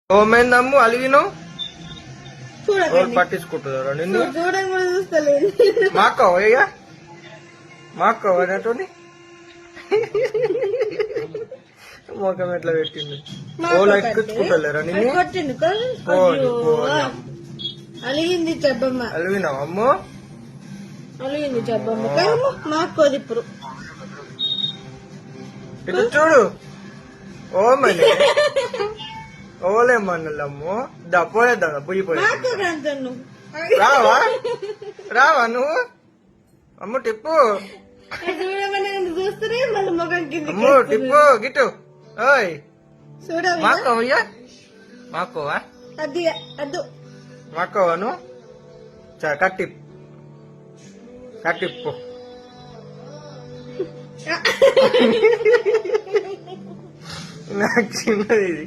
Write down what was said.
ఓమైందమ్ము అలిగినావు పట్టించుకుంటున్నారా నిన్ను మాక్కవ ఇక మాక్కవ నాతోని మొఖం ఎట్లా పెట్టింది ఓలా ఎక్కించుకుంటలేరా నిన్ను అలిగింది చెప్పమ్మ అలిగినావు అమ్ము అలిగింది చెప్పమ్మ మాకోది ఇప్పుడు ఇటు చూడు ఓమని ఓలేమన్నలమ్ము పోయేద్దా పొయ్యి పోయి రావా రావా నువ్వు అమ్ము టిప్పు చూస్తేనే మళ్ళీ ముఖం కింద అమ్ము టిప్పు గిట్టు ఓయ్ మాకోవయ్యా మాకోవా అది అద్దు మాకోవాను కట్టిప్పు కట్టిప్పు నాకు చిన్నది ఇది